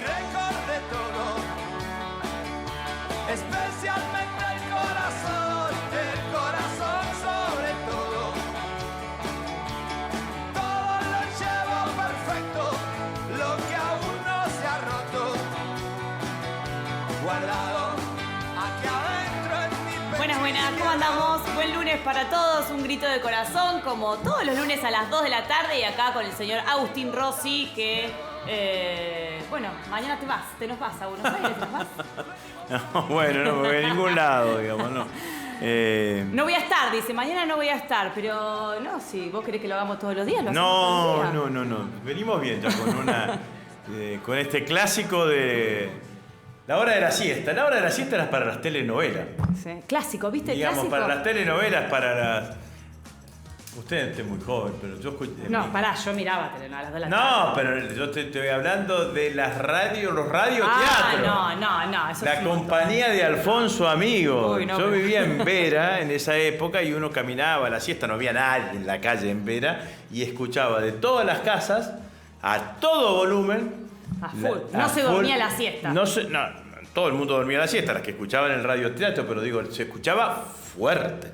recordé todo, especialmente el corazón sobre todo. Todo lo llevo perfecto, lo que aún no se ha roto, guardado aquí adentro en mi pecho. Buenas, ¿cómo andamos? Buen lunes para todos, un grito de corazón, como todos los lunes a las 2 de la tarde, y acá con el señor Agustín Rossi, que, bueno, mañana te nos vas a Buenos Aires, ¿te nos vas? No, bueno, no me voy a ningún lado, digamos, no. No voy a estar, dice, mañana no voy a estar, pero no, si vos querés que lo hagamos todos los días, lo hacemos todos los días. No. Venimos bien ya con este clásico de la hora de la siesta. La hora de la siesta era para las telenovelas. Sí. Clásico, ¿viste? Digamos, Clásico. para las telenovelas, para las... Usted es muy joven, pero yo escuché... No, pará, yo miraba telenovelas a las 2 de la tarde. No, pero yo te estoy hablando de las radios, los radioteatros. No, eso La es compañía de Alfonso Amigo. Uy, no, yo pero... vivía en Vera en esa época y uno caminaba a la siesta, no había nadie en la calle en Vera y escuchaba de todas las casas a todo volumen. A full. No se dormía la siesta. No, todo el mundo dormía la siesta, las que escuchaban el radioteatro, pero digo, se escuchaba fuerte.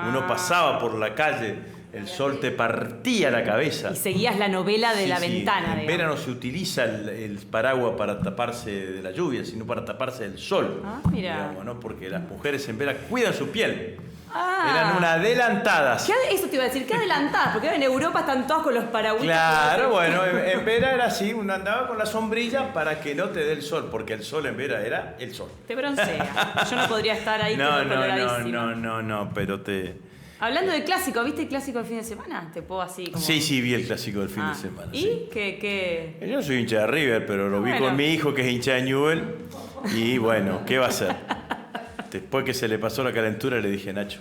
Uno pasaba por la calle, el sol te partía la cabeza. Y seguías la novela de la ventana. En Vera no se utiliza el paraguas para taparse de la lluvia, sino para taparse del sol. Ah, mira. Digamos, ¿no? Porque las mujeres en Vera cuidan su piel. Ah. Eran unas adelantadas. Eso te iba a decir, ¿qué adelantadas? Porque ahora en Europa están todos con los paragüitas. Claro, bueno, en Vera era así, uno andaba con la sombrilla para que no te dé el sol, porque el sol en Vera era el sol. Te broncea. Yo no podría estar ahí No, pero te... Hablando de clásico, ¿viste el clásico del fin de semana? Te puedo así como... Sí, vi el clásico del fin de semana. ¿Y? Sí. ¿Qué? Yo soy hincha de River, pero lo vi con mi hijo que es hincha de Newell. Y bueno, ¿qué va a hacer? Después que se le pasó la calentura le dije, Nacho,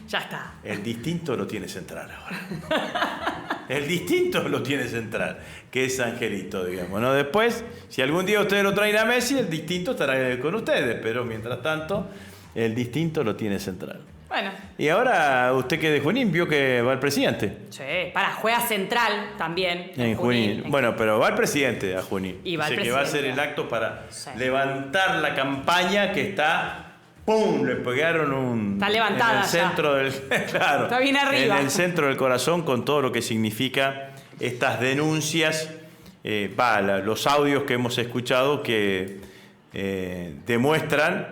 ya está. el distinto lo tiene central ahora. El distinto lo tiene central, que es Angelito, digamos, ¿no? Después, si algún día ustedes lo traen a Messi, el distinto estará con ustedes, pero mientras tanto, el distinto lo tiene central. Bueno. Y ahora, usted que de Junín vio que va el presidente. Sí, juega central también. En Junín. Bueno, pero va el presidente a Junín. Y va el Dice que va a hacer el acto para levantar la campaña que está... ¡Pum! Le pegaron un... Está levantada en el centro del... Claro. Está bien arriba. En el centro del corazón con todo lo que significa estas denuncias. Los audios que hemos escuchado que demuestran,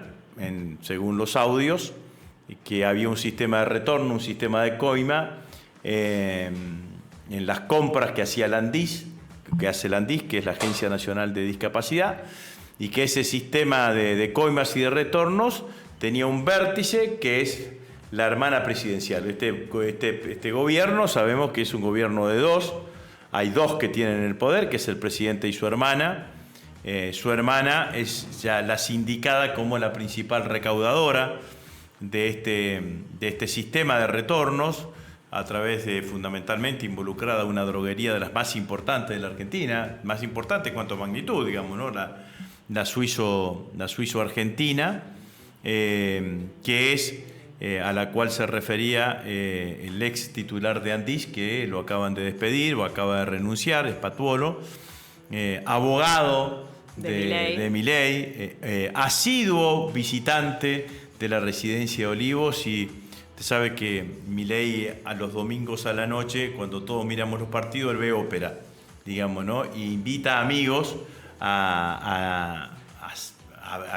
según los audios, que había un sistema de retorno, un sistema de coima en las compras que hacía Landis, que hace Landis, que es la Agencia Nacional de Discapacidad, y que ese sistema de coimas y de retornos tenía un vértice que es la hermana presidencial. Este gobierno sabemos que es un gobierno de dos, hay dos que tienen el poder, que es el presidente y su hermana. Su hermana es ya la sindicada como la principal recaudadora de este sistema de retornos, a través de, fundamentalmente, involucrada una droguería de las más importantes de la Argentina, más importante en cuanto a magnitud, digamos, ¿no? La suizo-argentina, que es a la cual se refería el ex titular de Andis, que lo acaban de despedir o acaba de renunciar, es Patuolo, abogado de Milei, asiduo visitante de la residencia de Olivos, y usted sabe que Milei a los domingos a la noche, cuando todos miramos los partidos, él ve ópera, digamos, ¿no? Y invita a amigos a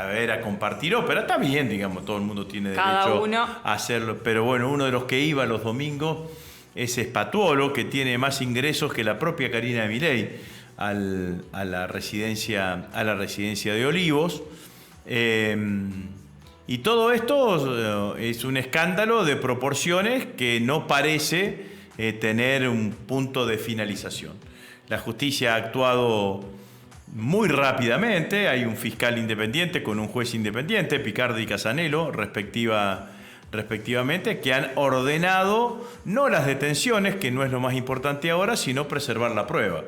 ver, a compartir ópera. Está bien, digamos, todo el mundo tiene derecho a hacerlo, pero bueno, uno de los que iba los domingos es Patuolo, que tiene más ingresos que la propia Karina de Milei a la residencia de Olivos. Y todo esto es un escándalo de proporciones que no parece tener un punto de finalización. La justicia ha actuado muy rápidamente, hay un fiscal independiente con un juez independiente, Picardi y Casanello, respectivamente, que han ordenado no las detenciones, que no es lo más importante ahora, sino preservar la prueba.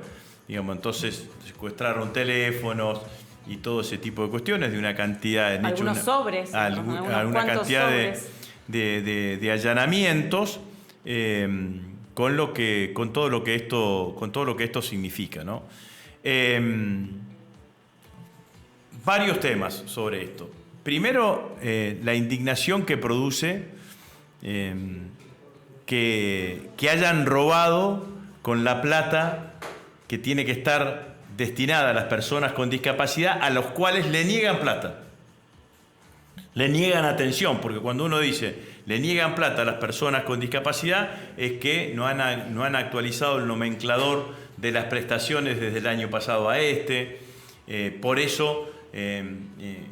Digamos, entonces secuestraron teléfonos y todo ese tipo de cuestiones de una cantidad... Algunos sobres. Alguna cantidad de allanamientos con todo lo que esto significa, ¿no? varios temas sobre esto. Primero, la indignación que produce que hayan robado con la plata que tiene que estar destinada a las personas con discapacidad, a los cuales le niegan plata. Le niegan atención, porque cuando uno dice le niegan plata a las personas con discapacidad, es que no han actualizado el nomenclador de las prestaciones desde el año pasado a este. Por eso,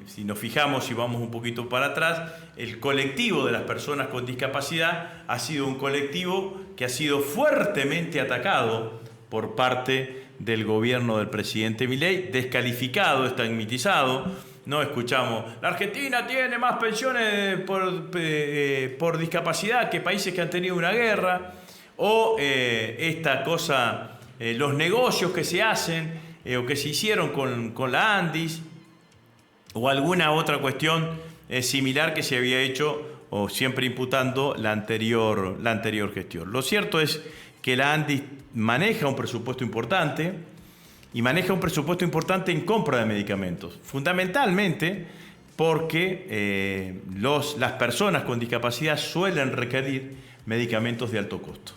si nos fijamos y vamos un poquito para atrás, el colectivo de las personas con discapacidad ha sido un colectivo que ha sido fuertemente atacado por parte del gobierno del presidente Milei, descalificado, estigmatizado. No escuchamos, la Argentina tiene más pensiones por discapacidad que países que han tenido una guerra, o esta cosa, los negocios que se hacen o que se hicieron con la Andis, o alguna otra cuestión similar que se había hecho, o siempre imputando la anterior gestión. Lo cierto es que la Andis maneja un presupuesto importante, y maneja un presupuesto importante en compra de medicamentos, fundamentalmente porque las personas con discapacidad suelen requerir medicamentos de alto costo.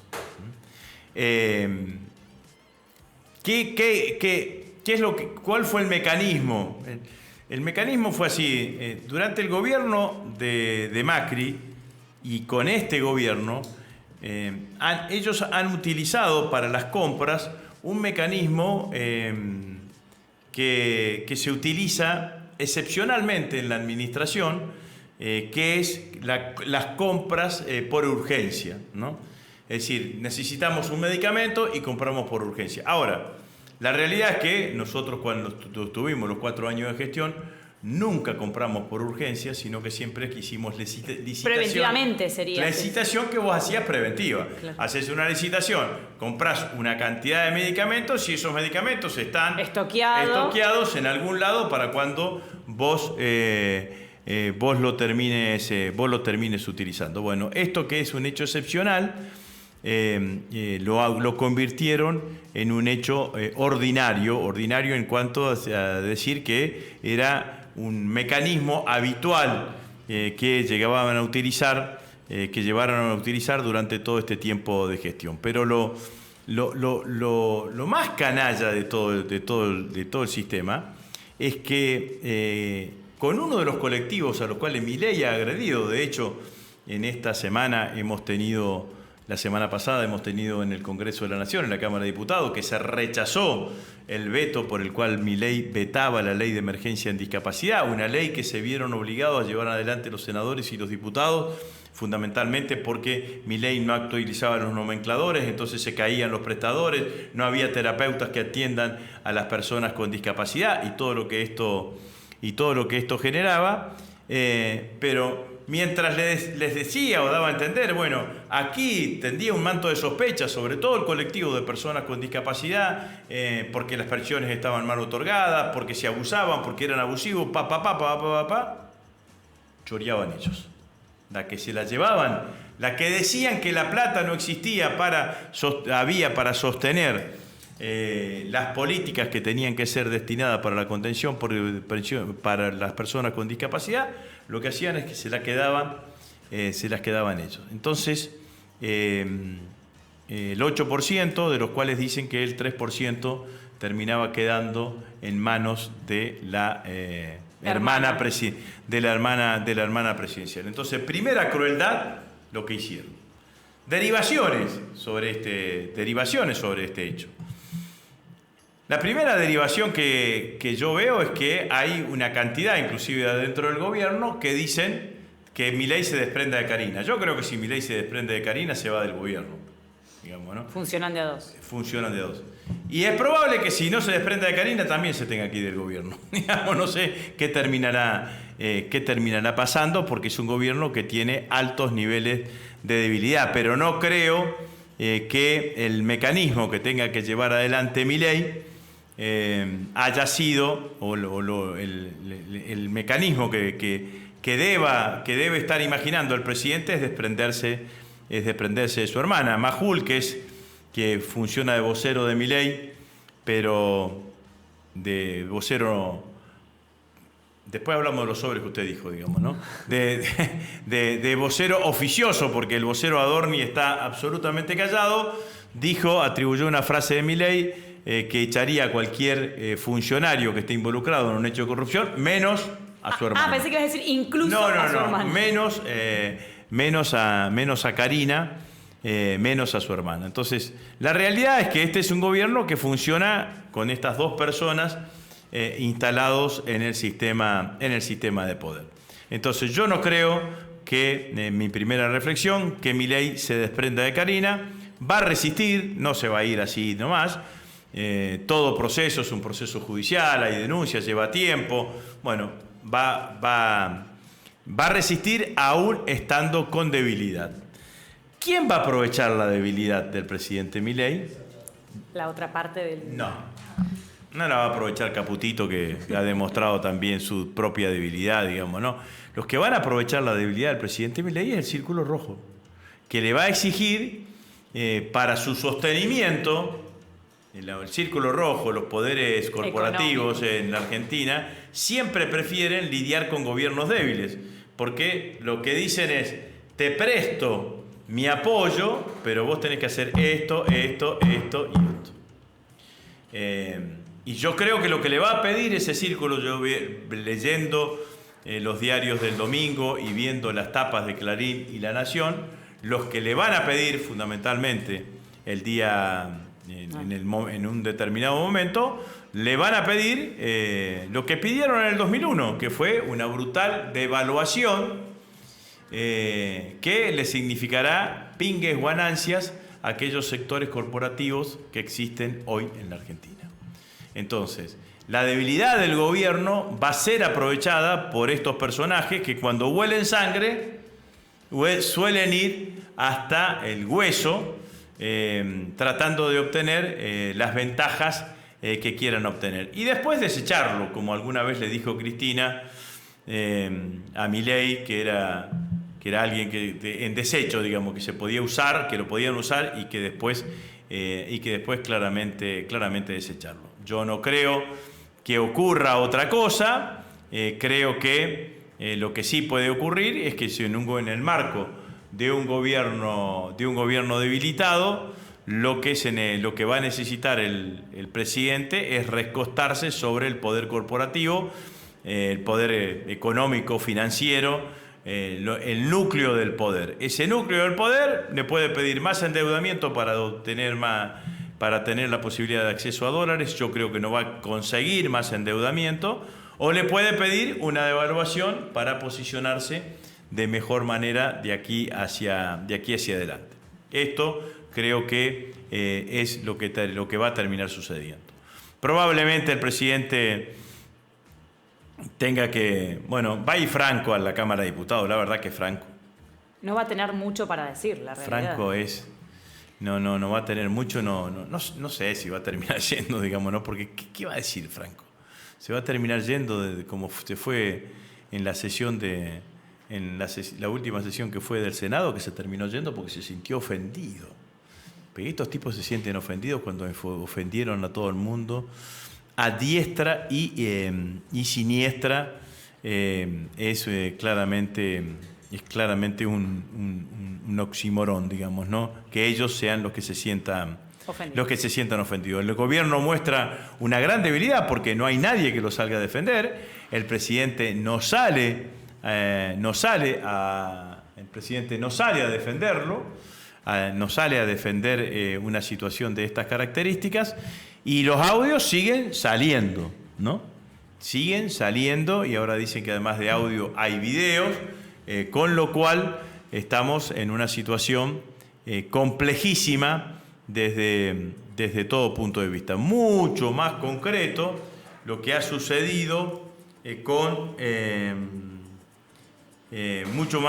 ¿Cuál fue el mecanismo? El mecanismo fue así. Durante el gobierno de Macri y con este gobierno, ellos han utilizado para las compras un mecanismo que se utiliza excepcionalmente en la administración, que es las compras por urgencia, ¿no? Es decir, necesitamos un medicamento y compramos por urgencia. Ahora, la realidad es que nosotros cuando tuvimos los 4 años de gestión, nunca compramos por urgencia, sino que siempre hicimos licitación. Preventivamente sería. La licitación que vos hacías preventiva. Claro. Haces una licitación, comprás una cantidad de medicamentos y esos medicamentos están estoqueados en algún lado para cuando vos lo termines utilizando. Bueno, esto que es un hecho excepcional, lo convirtieron en un hecho ordinario en cuanto a decir que era un mecanismo habitual que llevaron a utilizar durante todo este tiempo de gestión. Pero lo más canalla de todo el sistema es que con uno de los colectivos a los cuales Milei ha agredido, de hecho, la semana pasada hemos tenido en el Congreso de la Nación, en la Cámara de Diputados, que se rechazó el veto por el cual Milei vetaba la ley de emergencia en discapacidad, una ley que se vieron obligados a llevar adelante los senadores y los diputados, fundamentalmente porque Milei no actualizaba los nomencladores, entonces se caían los prestadores, no había terapeutas que atiendan a las personas con discapacidad y todo lo que esto generaba, pero mientras les decía o daba a entender, bueno, aquí tendía un manto de sospecha sobre todo el colectivo de personas con discapacidad, porque las pensiones estaban mal otorgadas, porque se abusaban, porque eran abusivos, choreaban ellos. La que se la llevaban, la que decían que la plata no existía había para sostener las políticas que tenían que ser destinadas para la contención para las personas con discapacidad, lo que hacían es que se las quedaban ellos. Entonces, el 8%, de los cuales dicen que el 3% terminaba quedando en manos de la hermana presidencial. Entonces, primera crueldad, lo que hicieron. Derivaciones sobre este hecho. La primera derivación que yo veo es que hay una cantidad, inclusive dentro del gobierno, que dicen que Milei se desprenda de Karina. Yo creo que si Milei se desprende de Karina, se va del gobierno, digamos, ¿no? Funcionan de a dos. Y es probable que si no se desprende de Karina, también se tenga que ir del gobierno. Digamos, no sé qué terminará pasando, porque es un gobierno que tiene altos niveles de debilidad, pero no creo que el mecanismo que tenga que llevar adelante Milei haya sido, el mecanismo que debe estar imaginando el presidente es desprenderse de su hermana. Majul, que funciona de vocero de Milei, pero de vocero Después hablamos de los sobres que usted dijo, digamos, ¿no? De vocero oficioso, porque el vocero Adorni está absolutamente callado. Atribuyó una frase de Milei que echaría a cualquier funcionario que esté involucrado en un hecho de corrupción, menos a su hermano. Pensé que ibas a decir incluso a su hermano. Menos a Karina, menos a su hermana. Entonces, la realidad es que este es un gobierno que funciona con estas dos personas instalados en el sistema de poder. Entonces yo no creo que, mi primera reflexión, que Milei se desprenda de Karina, va a resistir, no se va a ir así nomás. Todo proceso es un proceso judicial, hay denuncias, lleva tiempo. Bueno, va a resistir aún estando con debilidad. ¿Quién va a aprovechar la debilidad del presidente Milei? La otra parte del... No la va a aprovechar Caputito, que ha demostrado también su propia debilidad, digamos, ¿no? Los que van a aprovechar la debilidad del presidente Milei es el Círculo Rojo, que le va a exigir para su sostenimiento, el Círculo Rojo, los poderes corporativos en la Argentina, siempre prefieren lidiar con gobiernos débiles, porque lo que dicen es, te presto mi apoyo, pero vos tenés que hacer esto y esto. Y yo creo que lo que le va a pedir ese círculo, yo leyendo los diarios del domingo y viendo las tapas de Clarín y La Nación, los que le van a pedir fundamentalmente el día, en un determinado momento, le van a pedir lo que pidieron en el 2001, que fue una brutal devaluación que le significará pingues ganancias a aquellos sectores corporativos que existen hoy en la Argentina. Entonces, la debilidad del gobierno va a ser aprovechada por estos personajes que cuando huelen sangre suelen ir hasta el hueso tratando de obtener las ventajas que quieran obtener. Y después desecharlo, como alguna vez le dijo Cristina a Milei, que era alguien en desecho, digamos, que se podía usar, que lo podían usar y que después claramente desecharlo. Yo no creo que ocurra otra cosa. Creo que lo que sí puede ocurrir es que si en el marco de un gobierno debilitado, lo que va a necesitar el presidente es recostarse sobre el poder corporativo, el poder económico, financiero, el núcleo del poder. Ese núcleo del poder le puede pedir más endeudamiento para tener la posibilidad de acceso a dólares. Yo creo que no va a conseguir más endeudamiento, o le puede pedir una devaluación para posicionarse de mejor manera de aquí hacia adelante. Esto creo que es lo que va a terminar sucediendo. Probablemente el presidente tenga que... Bueno, va a ir Franco a la Cámara de Diputados, la verdad que Franco... No va a tener mucho para decir, la realidad. Franco es... No va a tener mucho, no sé si va a terminar yendo, digamos, ¿no? Porque ¿qué va a decir Franco? Se va a terminar yendo como se fue en la sesión la última sesión que fue del Senado, que se terminó yendo porque se sintió ofendido. Pero estos tipos se sienten ofendidos cuando ofendieron a todo el mundo, a diestra y siniestra. Es claramente un oxímoron, digamos, ¿no? Que ellos sean los que se sientan ofendidos. El gobierno muestra una gran debilidad porque no hay nadie que lo salga a defender. El presidente no sale a defenderlo, no sale a defender una situación de estas características, y los audios siguen saliendo, ¿no? Siguen saliendo, y ahora dicen que además de audio hay videos, con lo cual estamos en una situación complejísima desde todo punto de vista. Mucho más concreto lo que ha sucedido mucho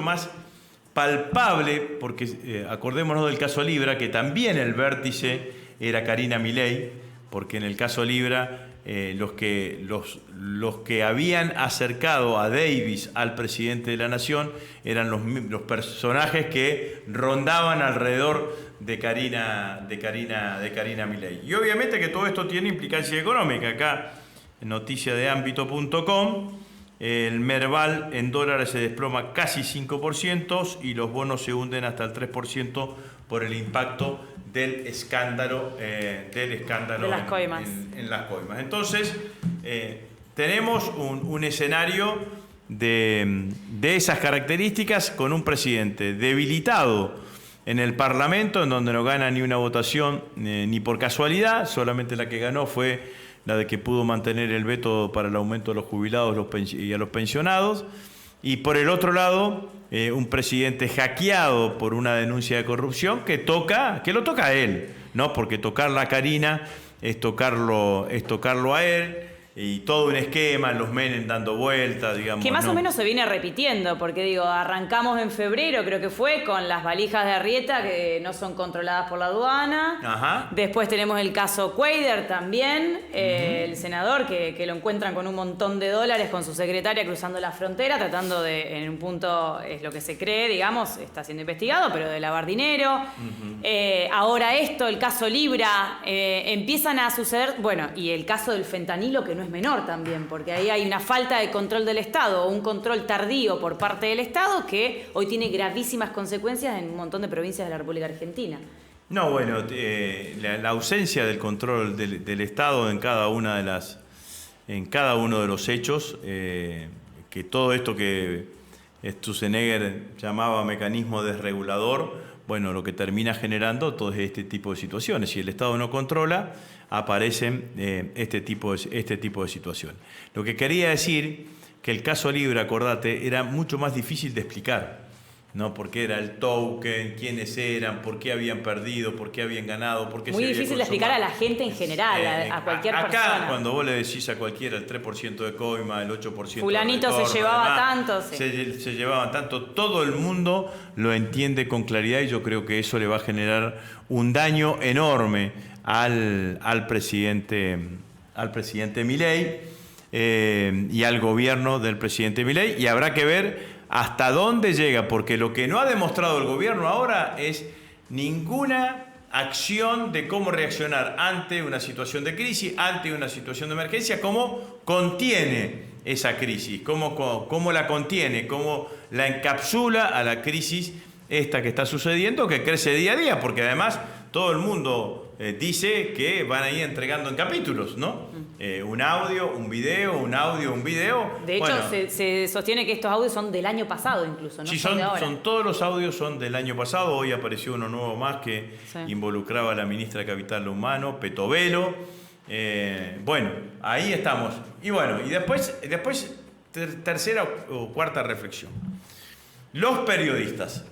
más palpable, porque acordémonos del caso Libra, que también el vértice era Karina Milei, porque en el caso Libra los que habían acercado a Davis al presidente de la Nación eran los personajes que rondaban alrededor de Karina Milei. Y obviamente que todo esto tiene implicancia económica. Acá noticia de ámbito.com. El Merval en dólares se desploma casi 5% y los bonos se hunden hasta el 3% por el impacto del escándalo de las coimas. En las coimas. Entonces, tenemos un escenario de esas características con un presidente debilitado en el Parlamento, en donde no gana ni una votación ni por casualidad, solamente la que ganó fue la de que pudo mantener el veto para el aumento de los jubilados y a los pensionados. Y por el otro lado, un presidente hackeado por una denuncia de corrupción que lo toca a él, ¿no? Porque tocar la Karina es tocarlo a él. Y todo un esquema, los Menem dando vueltas, digamos. Que más o menos se viene repitiendo, porque digo, arrancamos en febrero, creo que fue, con las valijas de Arrieta que no son controladas por la aduana. Ajá. Después tenemos el caso Cuader también, el senador que lo encuentran con un montón de dólares con su secretaria cruzando la frontera, tratando de, en un punto, es lo que se cree, digamos, está siendo investigado, pero de lavar dinero. Ahora esto, el caso Libra, empiezan a suceder, bueno, y el caso del fentanilo, que no es menor también, porque ahí hay una falta de control del Estado, o un control tardío por parte del Estado que hoy tiene gravísimas consecuencias en un montón de provincias de la República Argentina. No, bueno, la ausencia del control del Estado en cada uno de los hechos, que todo esto que Sturzenegger llamaba mecanismo desregulador, bueno, lo que termina generando todo este tipo de situaciones. Si el Estado no controla, aparecen este tipo de situaciones. Lo que quería decir que el caso Libra, acordate, era mucho más difícil de explicar, ¿no? Porque era el token, quiénes eran, por qué habían perdido, por qué habían ganado, por qué muy se difícil de explicar a la gente en general, a cualquier persona. Acá, cuando vos le decís a cualquiera el 3% de coima, el 8% fulanito de retorno, se llevaba además, tanto. Sí. Se llevaban tanto. Todo el mundo lo entiende con claridad y yo creo que eso le va a generar un daño enorme al presidente Milei y al gobierno del presidente Milei, y habrá que ver hasta dónde llega, porque lo que no ha demostrado el gobierno ahora es ninguna acción de cómo reaccionar ante una situación de crisis, ante una situación de emergencia, cómo contiene esa crisis, cómo la contiene, cómo la encapsula a la crisis esta que está sucediendo, que crece día a día, porque además todo el mundo dice que van a ir entregando en capítulos, ¿no? Un audio, un video, un audio, un video. De hecho, bueno, se sostiene que estos audios son del año pasado incluso, ¿no? Sí, son de ahora. todos los audios son del año pasado. Hoy apareció uno nuevo más que involucraba a la ministra de Capital Humano, Petovelo. Bueno, ahí estamos. Y bueno, y después tercera o cuarta reflexión. Los periodistas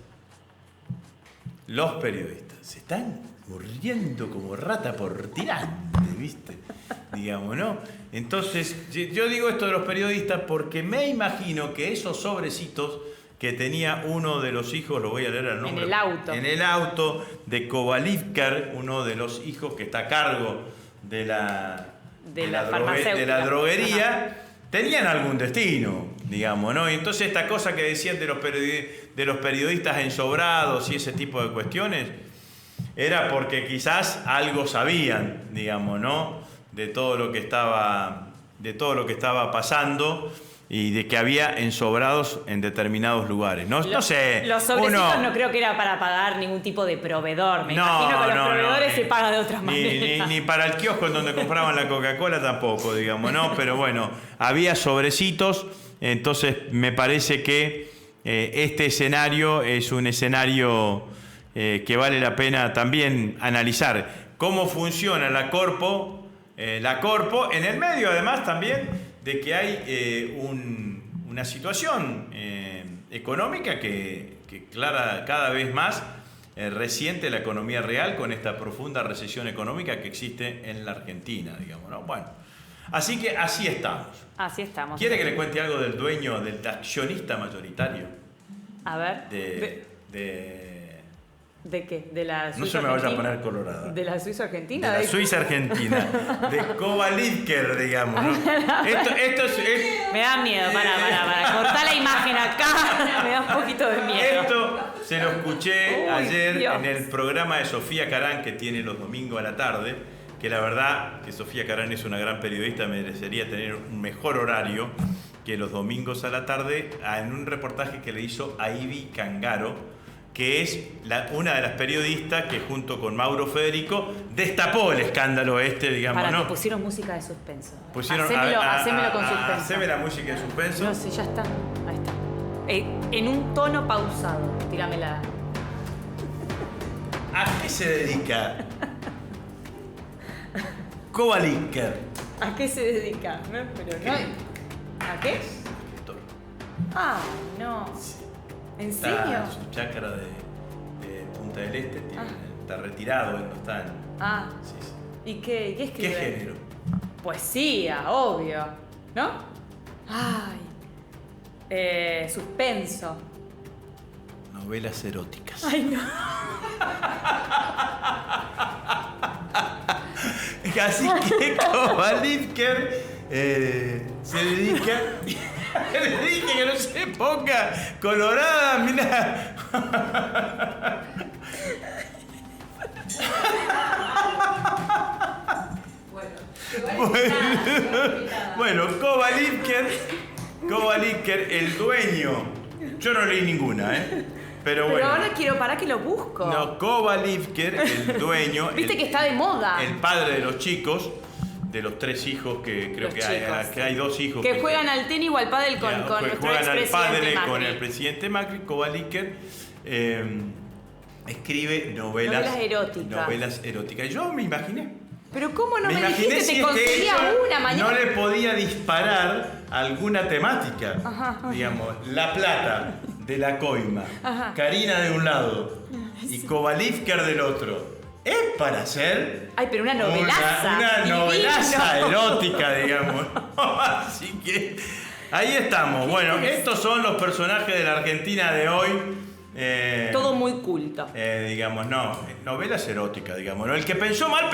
se están muriendo como rata por tirante, ¿viste? Digamos, ¿no? Entonces, yo digo esto de los periodistas porque me imagino que esos sobrecitos que tenía uno de los hijos, lo voy a leer el nombre. En el auto de Kovalivkar, uno de los hijos que está a cargo de la droguería, tenían algún destino, digamos, ¿no? Y entonces esta cosa que decían de los periodistas ensobrados y ese tipo de cuestiones, era porque quizás algo sabían, digamos, ¿no? De todo lo que estaba pasando y de que había ensobrados en determinados lugares. No sé. Los sobrecitos no creo que era para pagar ningún tipo de proveedor. Me imagino que los proveedores se pagan de otras maneras. Ni para el kiosco en donde compraban la Coca-Cola tampoco, digamos, ¿no? Pero bueno, había sobrecitos, entonces me parece que este escenario es un escenario que vale la pena también analizar cómo funciona la Corpo, en el medio además también de que hay una situación económica que cada vez más resiente la economía real con esta profunda recesión económica que existe en la Argentina, digamos, ¿no? Bueno, así que así estamos. Así estamos. ¿Quiere que le cuente algo del dueño, del accionista mayoritario? A ver. ¿De qué? ¿De la Suiza? No se me vaya a poner colorada. ¿De la Suiza Argentina? De la Suiza Argentina. De Kovalivkar, digamos, ¿no? Esto es... Me da miedo, para. Cortá la imagen acá. Me da un poquito de miedo. Esto se lo escuché ayer en el programa de Sofía Carán, que tiene los domingos a la tarde, que la verdad que Sofía Carán es una gran periodista, merecería tener un mejor horario que los domingos a la tarde, en un reportaje que le hizo a Ivy Cangaro, que es una de las periodistas que junto con Mauro Federico destapó el escándalo digamos, Para ¿no? que pusieron música de suspenso. Pusieron, Hacémelo con suspenso. Haceme la música de suspenso. No sé, ya está. Ahí está. En un tono pausado. Tíramela. ¿A qué se dedica Kovaliker? ¿A qué se dedica? No, pero no. ¿A qué? Escritor. Ah, no. ¿En Está serio? en su chacra de Punta del Este, está retirado, no está en... Ah. Sí, sí. ¿Y qué escribe? ¿Qué género? Poesía, obvio. ¿No? Ay. Suspenso. Novelas eróticas. Ay, no. Así que Kovaliker se dedica... Le dije que no se ponga colorada, mirá. Bueno, Kovaliker, el dueño. Yo no leí ninguna, Pero bueno. Pero ahora quiero, para que lo busco. No, Kovaliker, el dueño. Viste que está de moda. El padre de los chicos, de los 3 hijos que creo que hay 2 hijos. Que juegan al tenis o al pádel con nuestro juegan al padre Macri. con el presidente Macri. Kovaliker escribe novelas eróticas. Yo me imaginé. Pero ¿cómo no me imaginé dijiste? si Te conseguía una mañana. no le podía disparar alguna temática. Ajá. Digamos, La Plata de la coima, Ajá. Karina de un lado y Kovaliker del otro. Es para hacer... Ay, pero una novelaza. Una divino. novelaza erótica, digamos. Así que ahí estamos. Bueno, estos son los personajes de la Argentina de hoy. Todo muy culto. Digamos, novelas eróticas, digamos. ¿No? El que pensó mal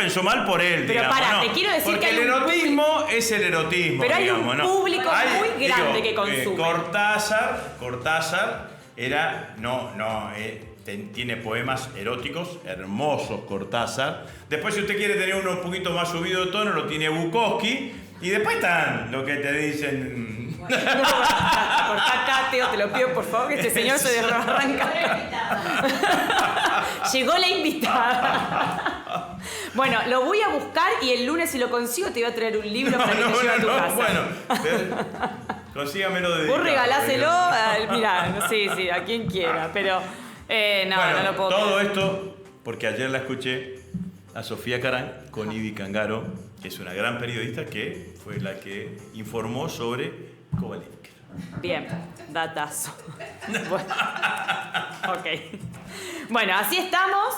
por él. Pero digamos, pará, ¿no? te quiero decir porque que hay el un erotismo es el erotismo. Pero hay digamos, un ¿no? público muy grande que consume. Cortázar era. Tiene poemas eróticos hermosos, Cortázar. Después, si usted quiere tener uno un poquito más subido de tono, lo tiene Bukowski. Y después están lo que te dicen. Bueno, cortá acá, Teo, te lo pido por favor, que este señor se arranca. Llegó la invitada. Bueno, lo voy a buscar y el lunes, si lo consigo, te voy a traer un libro para que te lleve a tu casa. Bueno, consígamelo de. Vos regaláselo, mirá, sí, a quien quiera, pero no lo puedo todo creer. esto porque ayer la escuché a Sofía Carán con Ivy Cangaro, que es una gran periodista que fue la que informó sobre Kovaliker. Bien, datazo. Bueno, ok. Bueno, así estamos.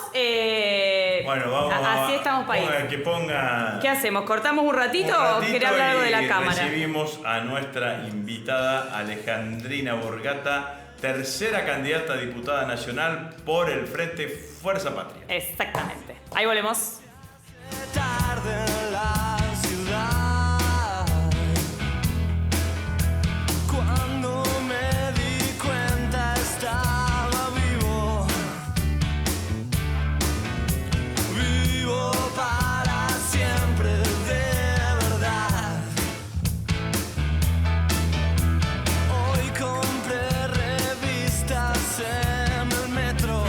Bueno, vamos así estamos, país. que ponga. ¿Qué hacemos? ¿Cortamos un ratito o querés hablar algo de la cámara? Recibimos a nuestra invitada Alejandrina Borgata, tercera candidata a diputada nacional por el Frente Fuerza Patria. Exactamente. Ahí volvemos. Tarde en la ciudad, cuando me di cuenta estaba vivo para siempre de verdad. Hoy compré revistas en el metro.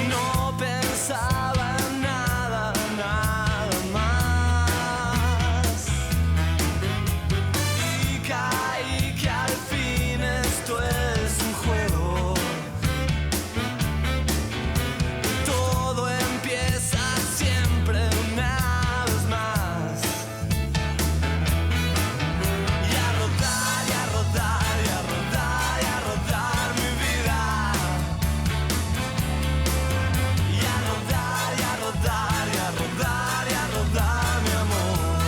No pensaba en nada más. Y caí que al fin esto es un juego. Todo empieza siempre una vez más. Y a rodar, y a rodar, y a rodar, y a rodar mi vida. Y a rodar, y a rodar, y a rodar, y a rodar mi amor.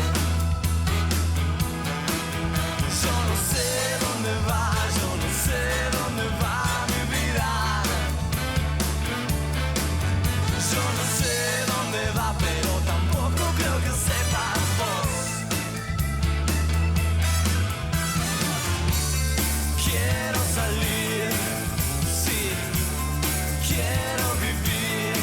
Yo no sé dónde va, yo no sé dónde va mi vida. Yo no sé dónde va, pero tampoco creo que sepas vos. Quiero salir, sí, quiero vivir.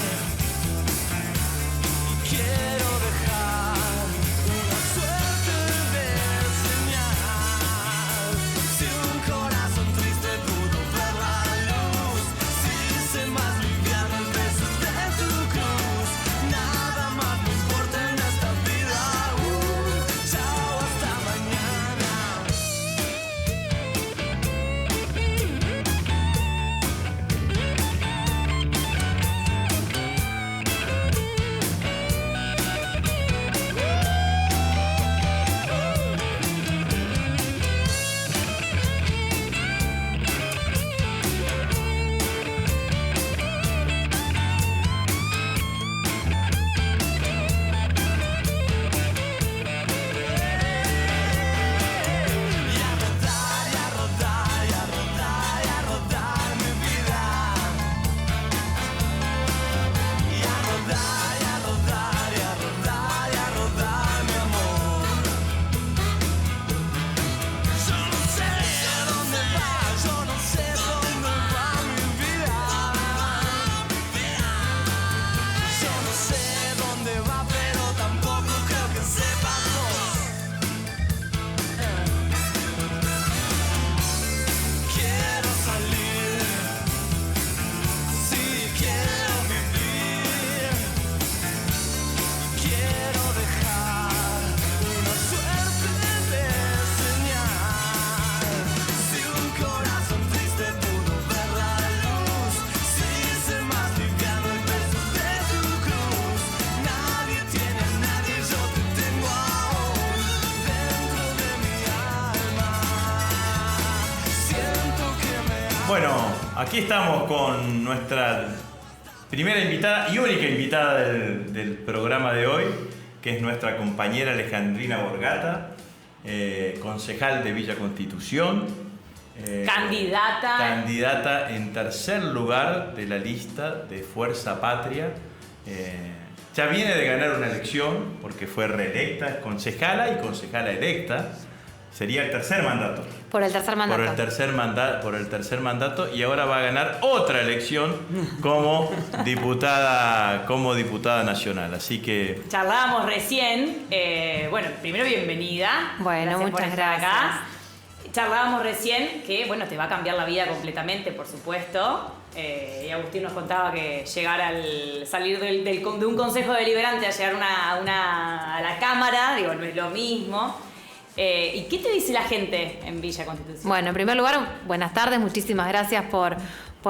Bueno, aquí estamos con nuestra primera invitada y única invitada del programa de hoy, que es nuestra compañera Alejandrina Borgata, concejal de Villa Constitución. Candidata en tercer lugar de la lista de Fuerza Patria. Ya viene de ganar una elección porque fue reelecta, es concejala y concejala electa. Sería el tercer mandato. Por el tercer mandato. Por el tercer mandato y ahora va a ganar otra elección como diputada nacional. Así que charlábamos recién, bueno, primero bienvenida. Bueno, gracias por muchas estar gracias. acá. Charlábamos recién que, bueno, te va a cambiar la vida completamente, por supuesto. Y Agustín nos contaba que llegar al salir de un consejo deliberante a llegar a la Cámara, digo, no es lo mismo. ¿Y qué te dice la gente en Villa Constitución? Bueno, en primer lugar, buenas tardes, muchísimas gracias por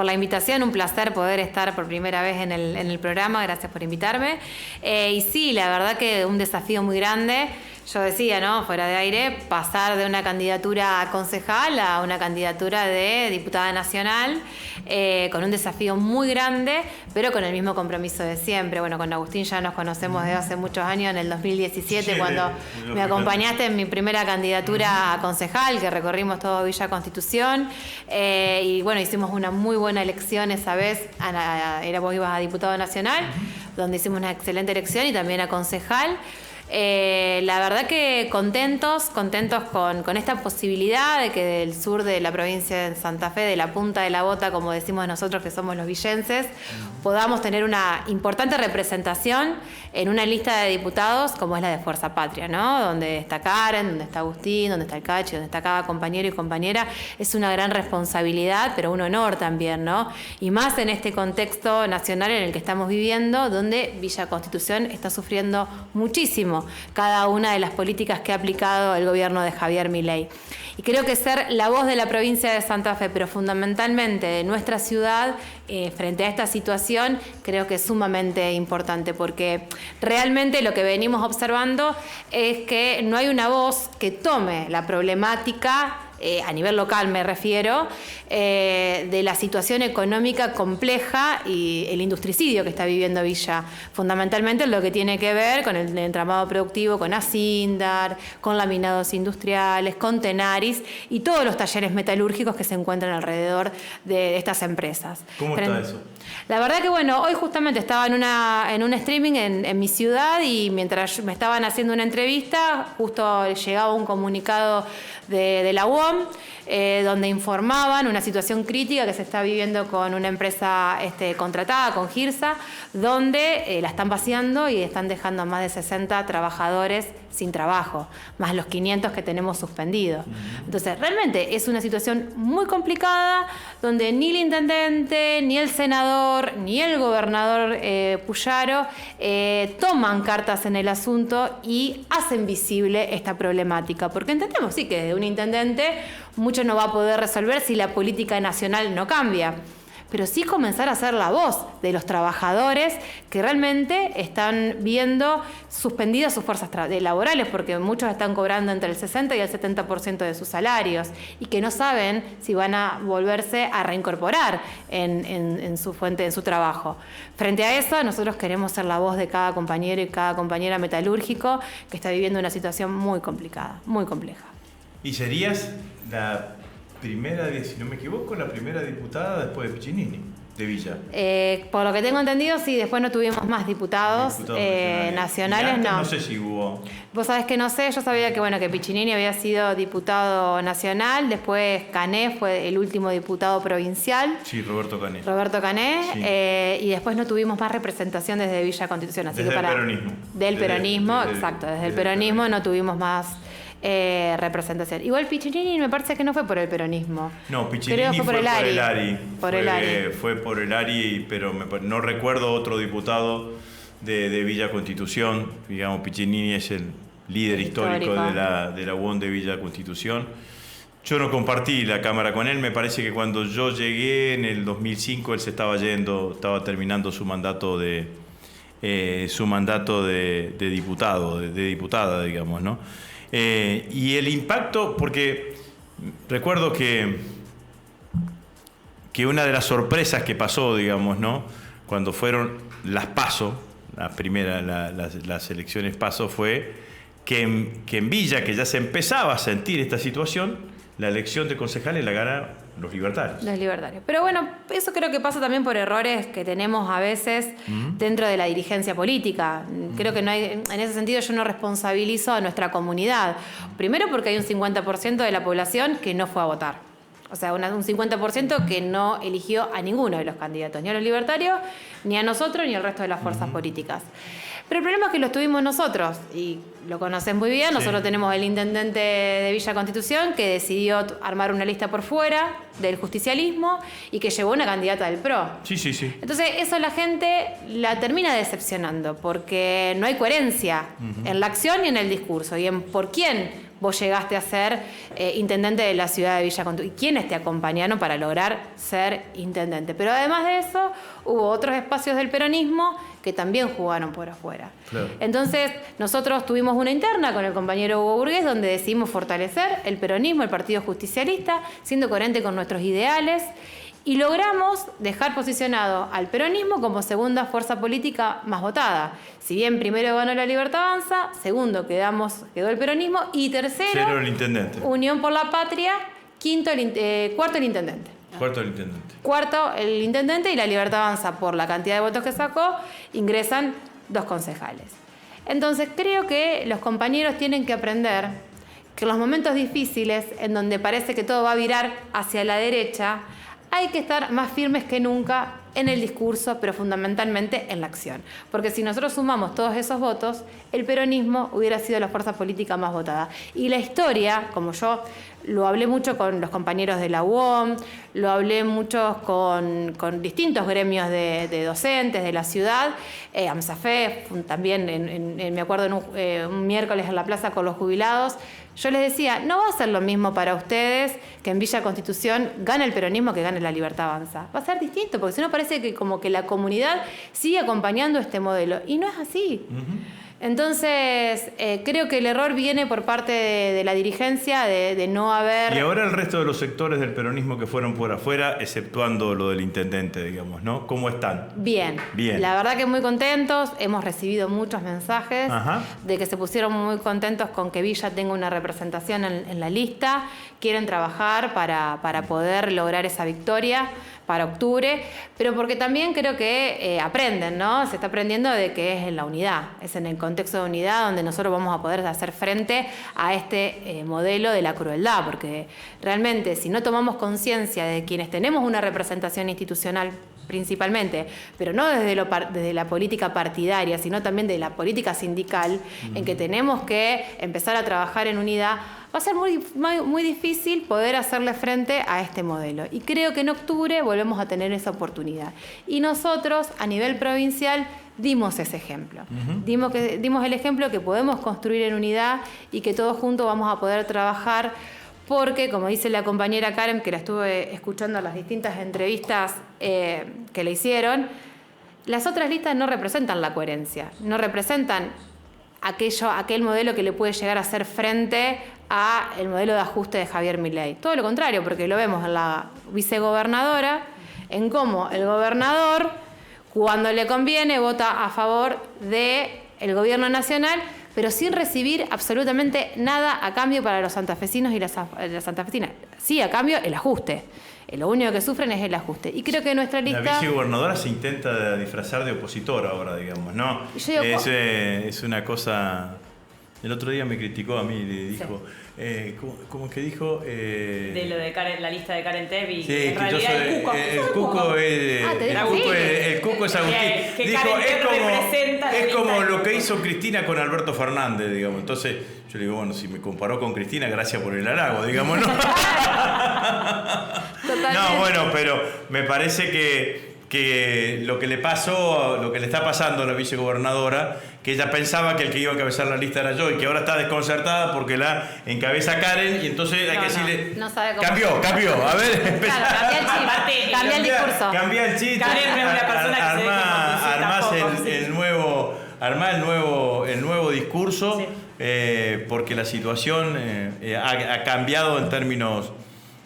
la invitación, un placer poder estar por primera vez en el programa, gracias por invitarme. Y sí, la verdad que un desafío muy grande. Yo decía, ¿no?, fuera de aire, pasar de una candidatura a concejal a una candidatura de diputada nacional, con un desafío muy grande, pero con el mismo compromiso de siempre. Bueno, con Agustín ya nos conocemos desde hace muchos años, en el 2017, Sí, cuando me acompañaste en mi primera candidatura a concejal, que recorrimos todo Villa Constitución, y bueno, hicimos una muy buena elección esa vez, vos ibas a diputado nacional, donde hicimos una excelente elección, y también a concejal. La verdad que contentos con esta posibilidad de que del sur de la provincia de Santa Fe, de la punta de la bota, como decimos nosotros que somos los villenses, podamos tener una importante representación en una lista de diputados como es la de Fuerza Patria, ¿no? Donde está Karen, donde está Agustín, donde está el Cachi, donde está cada compañero y compañera. Es una gran responsabilidad, pero un honor también, ¿no? Y más en este contexto nacional en el que estamos viviendo, donde Villa Constitución está sufriendo muchísimo cada una de las políticas que ha aplicado el gobierno de Javier Milei. Y creo que ser la voz de la provincia de Santa Fe, pero fundamentalmente de nuestra ciudad, frente a esta situación, creo que es sumamente importante, porque realmente lo que venimos observando es que no hay una voz que tome la problemática, a nivel local me refiero, de la situación económica compleja y el industricidio que está viviendo Villa, fundamentalmente lo que tiene que ver con el entramado productivo, con Asindar, con laminados industriales, con Tenaris y todos los talleres metalúrgicos que se encuentran alrededor de estas empresas. ¿cómo está eso? La verdad que bueno, hoy justamente estaba en un streaming en mi ciudad, y mientras me estaban haciendo una entrevista, justo llegaba un comunicado de la UOM, donde informaban una situación crítica que se está viviendo con una empresa contratada, con Girsa, donde la están vaciando y están dejando a más de 60 trabajadores sin trabajo, más los 500 que tenemos suspendidos. Entonces, realmente es una situación muy complicada, donde ni el intendente, ni el senador, ni el gobernador Puyaro toman cartas en el asunto y hacen visible esta problemática. Porque entendemos, sí, que de un intendente mucho no va a poder resolver si la política nacional no cambia, pero sí comenzar a ser la voz de los trabajadores que realmente están viendo suspendidas sus fuerzas laborales, porque muchos están cobrando entre el 60 y el 70% de sus salarios y que no saben si van a volverse a reincorporar en su fuente, en su trabajo. Frente a eso, nosotros queremos ser la voz de cada compañero y cada compañera metalúrgico que está viviendo una situación muy complicada, muy compleja. ¿Y serías la primera, si no me equivoco, la primera diputada después de Piccinini, de Villa? Por lo que tengo entendido, sí, después no tuvimos más diputados nacionales, antes, no. No sé si hubo. Vos sabés que no sé, yo sabía que Piccinini había sido diputado nacional, después Cané fue el último diputado provincial. Sí, Roberto Cané. Sí. Y después no tuvimos más representación desde Villa Constitución. Así desde que el peronismo. Del peronismo, exacto, desde el peronismo no tuvimos más representación. Igual Piccinini me parece que no fue por el peronismo. No, Piccinini fue por el ARI. Fue por el ARI, pero no recuerdo otro diputado de Villa Constitución. Digamos, Piccinini es el líder histórico de la UON de Villa Constitución. Yo no compartí la cámara con él. Me parece que cuando yo llegué en el 2005 él se estaba yendo, estaba terminando su mandato de diputado, de diputada, digamos, ¿no? Y el impacto, porque recuerdo que que una de las sorpresas que pasó, digamos, ¿no? Cuando fueron las PASO, las elecciones PASO, fue que en Villa, que ya se empezaba a sentir esta situación, la elección de concejales la gana los libertarios. Los libertarios. Pero bueno, eso creo que pasa también por errores que tenemos a veces dentro de la dirigencia política. Creo que no hay, en ese sentido yo no responsabilizo a nuestra comunidad. Primero porque hay un 50% de la población que no fue a votar. O sea, un 50% que no eligió a ninguno de los candidatos, ni a los libertarios, ni a nosotros, ni al resto de las fuerzas políticas. Pero el problema es que lo tuvimos nosotros, y lo conocés muy bien. Nosotros tenemos el intendente de Villa Constitución que decidió armar una lista por fuera del justicialismo y que llevó una candidata del PRO. Sí. Entonces eso la gente la termina decepcionando porque no hay coherencia en la acción y en el discurso y en por quién vos llegaste a ser intendente de la ciudad de Villa Constitución y quiénes te acompañaron para lograr ser intendente. Pero además de eso, hubo otros espacios del peronismo que también jugaron por afuera. Claro. Entonces, nosotros tuvimos una interna con el compañero Hugo Burgués donde decidimos fortalecer el peronismo, el Partido Justicialista, siendo coherente con nuestros ideales, y logramos dejar posicionado al peronismo como segunda fuerza política más votada. Si bien primero ganó la Libertad Avanza, segundo quedó el peronismo, y tercero el intendente. Unión por la Patria, cuarto el intendente. Cuarto el intendente. Cuarto el intendente, y la Libertad Avanza, por la cantidad de votos que sacó, ingresan 2 concejales. Entonces creo que los compañeros tienen que aprender que en los momentos difíciles, en donde parece que todo va a virar hacia la derecha, hay que estar más firmes que nunca en el discurso, pero fundamentalmente en la acción. Porque si nosotros sumamos todos esos votos, el peronismo hubiera sido la fuerza política más votada. Y la historia, como yo lo hablé mucho con los compañeros de la UOM, lo hablé mucho con distintos gremios de docentes de la ciudad, AMSAFE, también me acuerdo un miércoles en la plaza con los jubilados, yo les decía, no va a ser lo mismo para ustedes que en Villa Constitución gane el peronismo que gane la Libertad Avanza. Va a ser distinto, porque si no parece que como que la comunidad sigue acompañando este modelo. Y no es así. Entonces, creo que el error viene por parte de la dirigencia de no haber... Y ahora el resto de los sectores del peronismo que fueron por afuera, exceptuando lo del intendente, digamos, ¿no? ¿Cómo están? Bien. La verdad que muy contentos. Hemos recibido muchos mensajes de que se pusieron muy contentos con que Villa tenga una representación en la lista. Quieren trabajar para poder lograr esa victoria para octubre, pero porque también creo que aprenden, ¿no? Se está aprendiendo de que es en la unidad, es en el contexto de unidad donde nosotros vamos a poder hacer frente a este modelo de la crueldad, porque realmente si no tomamos conciencia de quienes tenemos una representación institucional principalmente, pero no desde la política partidaria, sino también de la política sindical, en que tenemos que empezar a trabajar en unidad, va a ser muy difícil poder hacerle frente a este modelo. Y creo que en octubre volvemos a tener esa oportunidad. Y nosotros, a nivel provincial, dimos ese ejemplo. Dimos el ejemplo que podemos construir en unidad y que todos juntos vamos a poder trabajar, porque, como dice la compañera Karen, que la estuve escuchando en las distintas entrevistas que le hicieron, las otras listas no representan la coherencia, no representan aquel modelo que le puede llegar a hacer frente a el modelo de ajuste de Javier Milei. Todo lo contrario, porque lo vemos en la vicegobernadora, en cómo el gobernador, cuando le conviene, vota a favor del gobierno nacional, pero sin recibir absolutamente nada a cambio para los santafesinos y las santafesinas. Sí, a cambio, el ajuste. Lo único que sufren es el ajuste. Y creo que nuestra lista... La vicegobernadora se intenta disfrazar de opositora ahora, digamos, ¿no? Yo digo, es una cosa... El otro día me criticó a mí, le dijo... ¿Cómo que dijo? De lo de la lista de Karen Tevi. Sí, en realidad el Cuco es Agustín. Que Dijo, Karen es como lo que hizo Cristina con Alberto Fernández, digamos. Entonces yo le digo, bueno, si me comparó con Cristina, gracias por el halago, digamos, ¿no? No, bueno, pero me parece que lo que le pasó, lo que le está pasando a la vicegobernadora, que ella pensaba que el que iba a encabezar la lista era yo y que ahora está desconcertada porque la encabeza Karen y entonces hay que decirle... No sabe cómo... Cambió, a ver, Claro, cambia el discurso. Cambia el chiste. Karen no es una persona que se deje armás el nuevo discurso, Sí. porque la situación ha cambiado en términos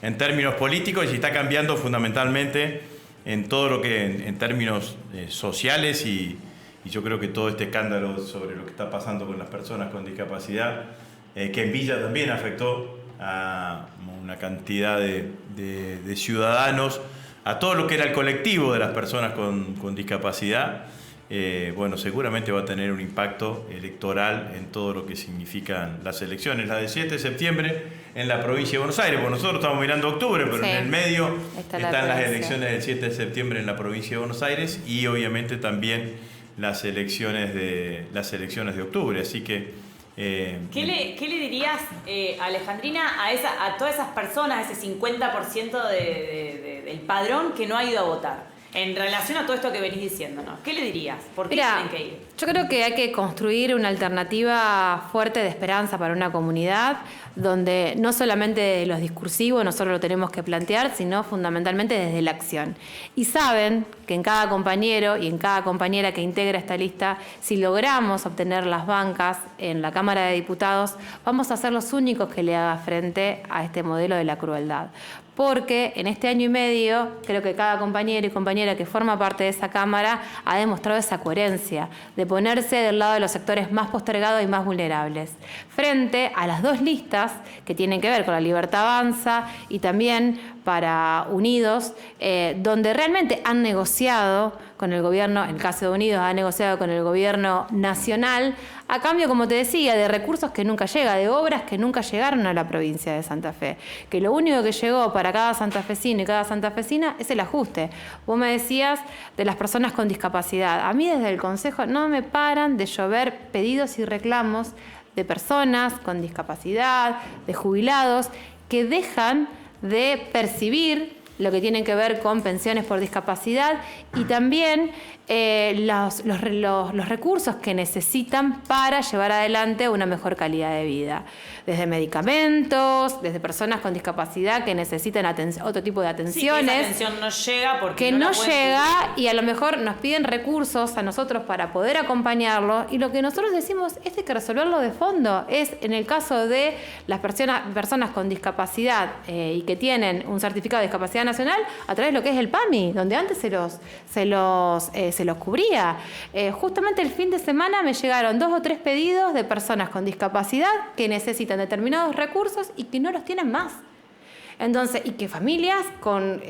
en términos políticos y está cambiando fundamentalmente en todo lo que en términos sociales y yo creo que todo este escándalo sobre lo que está pasando con las personas con discapacidad, que en Villa también afectó a una cantidad de ciudadanos, a todo lo que era el colectivo de las personas con discapacidad, bueno, seguramente va a tener un impacto electoral en todo lo que significan las elecciones. La del 7 de septiembre en la provincia de Buenos Aires, porque nosotros estamos mirando octubre, pero Sí, en el medio están las elecciones del 7 de septiembre en la provincia de Buenos Aires y obviamente también las elecciones de octubre. Así que ¿Qué le dirías, Alejandrina, a todas esas personas, ese 50% del padrón que no ha ido a votar? En relación a todo esto que venís diciéndonos, ¿qué le dirías? ¿Por qué tienen que ir? Yo creo que hay que construir una alternativa fuerte de esperanza para una comunidad donde no solamente los discursivos nosotros lo tenemos que plantear, sino fundamentalmente desde la acción. Y saben que en cada compañero y en cada compañera que integra esta lista, si logramos obtener las bancas en la Cámara de Diputados, vamos a ser los únicos que le haga frente a este modelo de la crueldad. Porque en este año y medio creo que cada compañero y compañera que forma parte de esa Cámara ha demostrado esa coherencia de ponerse del lado de los sectores más postergados y más vulnerables, frente a las dos listas que tienen que ver con la Libertad Avanza y también para Unidos, donde realmente han negociado con el gobierno, en el caso de Unidos, ha negociado con el gobierno nacional, a cambio, como te decía, de recursos que nunca llegan, de obras que nunca llegaron a la provincia de Santa Fe, que lo único que llegó para cada santafesino y cada santafesina es el ajuste. Vos me decías de las personas con discapacidad. A mí desde el Consejo no me paran de llover pedidos y reclamos de personas con discapacidad, de jubilados, que dejan de percibir lo que tienen que ver con pensiones por discapacidad y también los recursos que necesitan para llevar adelante una mejor calidad de vida. Desde medicamentos, desde personas con discapacidad que necesitan otro tipo de atenciones. Sí, que esa atención no llega porque que no no la pueden llega cubrir. y a lo mejor nos piden recursos a nosotros para poder acompañarlo y lo que nosotros decimos es que hay que resolverlo de fondo. Es en el caso de las personas con discapacidad y que tienen un certificado de discapacidad nacional a través de lo que es el PAMI, donde antes se los cubría. Justamente el fin de semana me llegaron 2 o 3 pedidos de personas con discapacidad que necesitan determinados recursos y que no los tienen más. Entonces, y que familias con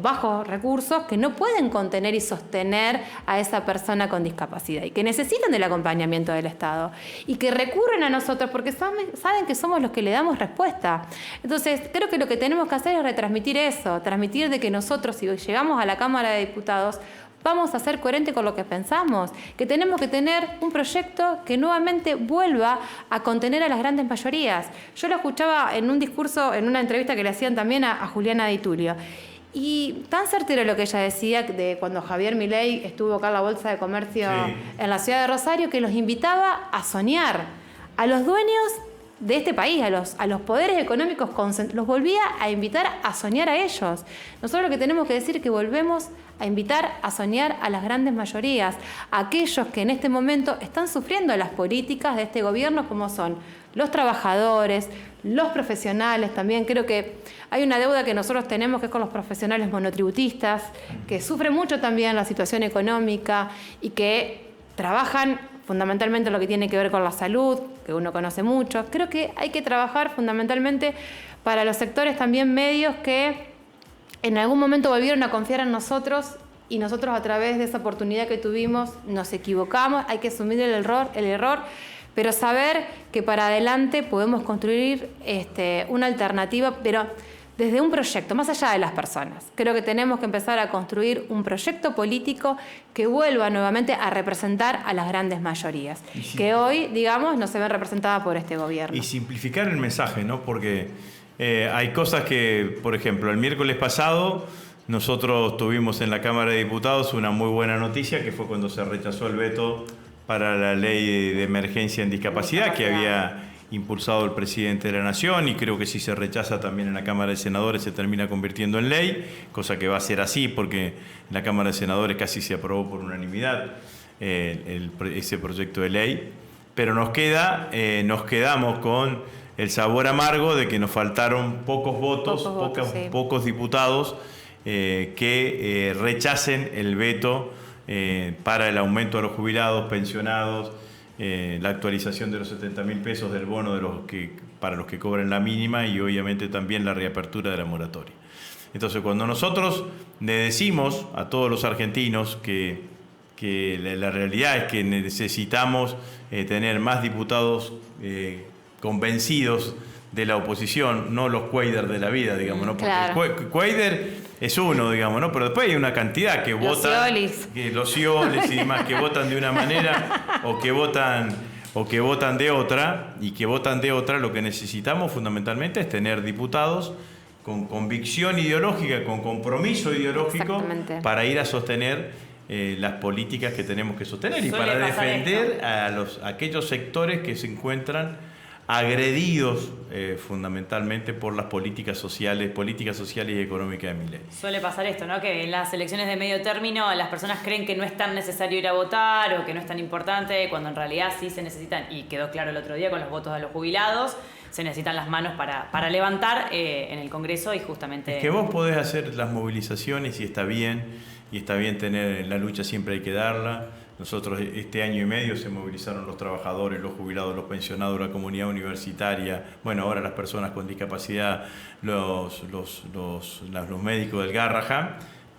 bajos recursos que no pueden contener y sostener a esa persona con discapacidad y que necesitan del acompañamiento del Estado y que recurren a nosotros porque saben que somos los que le damos respuesta. Entonces, creo que lo que tenemos que hacer es retransmitir eso, transmitir de que nosotros, si llegamos a la Cámara de Diputados, vamos a ser coherentes con lo que pensamos, que tenemos que tener un proyecto que nuevamente vuelva a contener a las grandes mayorías. Yo lo escuchaba en un discurso, en una entrevista que le hacían también a Juliana Di Tulio. Y tan certero lo que ella decía de cuando Javier Milei estuvo acá en la Bolsa de Comercio en la ciudad de Rosario, que los invitaba a soñar, a los dueños de este país, a los poderes económicos, los volvía a invitar a soñar a ellos. Nosotros lo que tenemos que decir es que volvemos a invitar a soñar a las grandes mayorías, a aquellos que en este momento están sufriendo las políticas de este gobierno, como son los trabajadores, los profesionales también. Creo que hay una deuda que nosotros tenemos que es con los profesionales monotributistas, que sufren mucho también la situación económica y que trabajan fundamentalmente lo que tiene que ver con la salud, que uno conoce mucho. Creo que hay que trabajar fundamentalmente para los sectores también medios que en algún momento volvieron a confiar en nosotros y nosotros a través de esa oportunidad que tuvimos nos equivocamos. Hay que asumir el error, pero saber que para adelante podemos construir una alternativa, pero desde un proyecto, más allá de las personas. Creo que tenemos que empezar a construir un proyecto político que vuelva nuevamente a representar a las grandes mayorías, que hoy, digamos, no se ven representadas por este gobierno. Y simplificar el mensaje, ¿no? Porque hay cosas que, por ejemplo, el miércoles pasado nosotros tuvimos en la Cámara de Diputados una muy buena noticia, que fue cuando se rechazó el veto para la ley de emergencia en discapacidad que había impulsado el presidente de la Nación, y creo que si se rechaza también en la Cámara de Senadores se termina convirtiendo en ley, cosa que va a ser así porque en la Cámara de Senadores casi se aprobó por unanimidad ese proyecto de ley. Pero nos quedamos con el sabor amargo de que nos faltaron pocos votos, sí. pocos diputados que rechacen el veto para el aumento de los jubilados, pensionados, la actualización de los 70.000 pesos del bono para los que cobran la mínima y obviamente también la reapertura de la moratoria. Entonces, cuando nosotros le decimos a todos los argentinos que la realidad es que necesitamos tener más diputados convencidos de la oposición, no los Cuader de la vida, digamos, ¿no? Porque claro. Cuader es uno, digamos, ¿no? Pero después hay una cantidad que votan, los Iolis y demás, que votan de una manera o que votan de otra, y que votan de otra. Lo que necesitamos fundamentalmente es tener diputados con convicción ideológica, con compromiso ideológico para ir a sostener las políticas que tenemos que sostener y para defender a aquellos sectores que se encuentran agredidos fundamentalmente por las políticas sociales y económicas de Milei. Suele pasar esto, ¿no? Que en las elecciones de medio término las personas creen que no es tan necesario ir a votar o que no es tan importante, cuando en realidad sí se necesitan, y quedó claro el otro día con los votos de los jubilados, se necesitan las manos para levantar en el Congreso y justamente... Es que vos podés hacer las movilizaciones y está bien tener la lucha, siempre hay que darla. Nosotros este año y medio se movilizaron los trabajadores, los jubilados, los pensionados, la comunidad universitaria, bueno, ahora las personas con discapacidad, los médicos del Garrahan,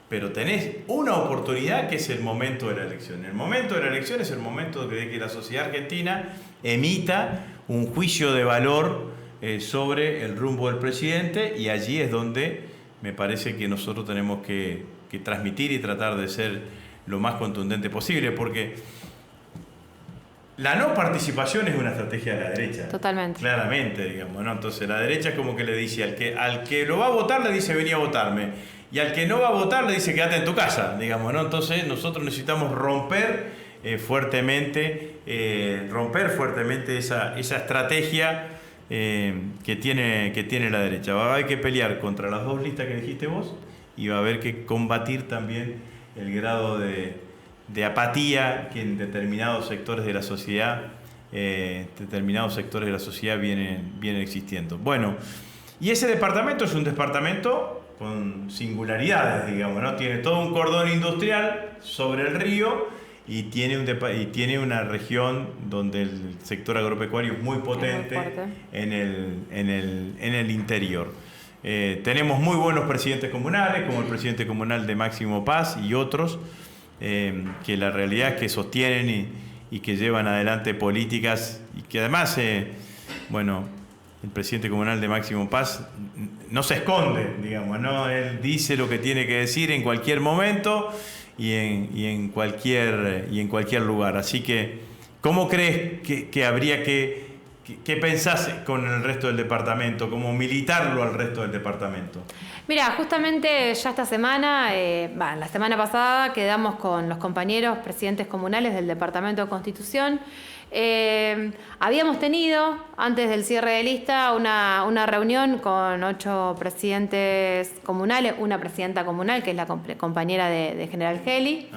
pero tenés una oportunidad que es el momento de la elección. El momento de la elección es el momento de que la sociedad argentina emita un juicio de valor sobre el rumbo del presidente, y allí es donde me parece que nosotros tenemos que transmitir y tratar de ser lo más contundente posible, porque la no participación es una estrategia de la derecha. Totalmente. Claramente, digamos, ¿no? Entonces la derecha es como que le dice al que lo va a votar, le dice vení a votarme, y al que no va a votar le dice quédate en tu casa, digamos, ¿no? Entonces nosotros necesitamos romper fuertemente esa estrategia que tiene la derecha. Va a haber que pelear contra las dos listas que dijiste vos, y va a haber que combatir también el grado de apatía que en determinados sectores de la sociedad vienen existiendo. Bueno, y ese departamento es un departamento con singularidades, digamos, ¿no? Tiene todo un cordón industrial sobre el río y tiene una región donde el sector agropecuario es muy potente en el interior. Tenemos muy buenos presidentes comunales, como el presidente comunal de Máximo Paz y otros, que la realidad es que sostienen y que llevan adelante políticas, y que además, el presidente comunal de Máximo Paz no se esconde, digamos, ¿no? Él dice lo que tiene que decir en cualquier momento y en cualquier lugar. Así que, ¿cómo crees que habría ¿Qué pensás con el resto del departamento? ¿Cómo militarlo al resto del departamento? Mira, justamente ya esta semana, la semana pasada, quedamos con los compañeros presidentes comunales del Departamento de Constitución. Habíamos tenido, antes del cierre de lista, una reunión con 8 presidentes comunales, una presidenta comunal, que es la compañera de General Geli,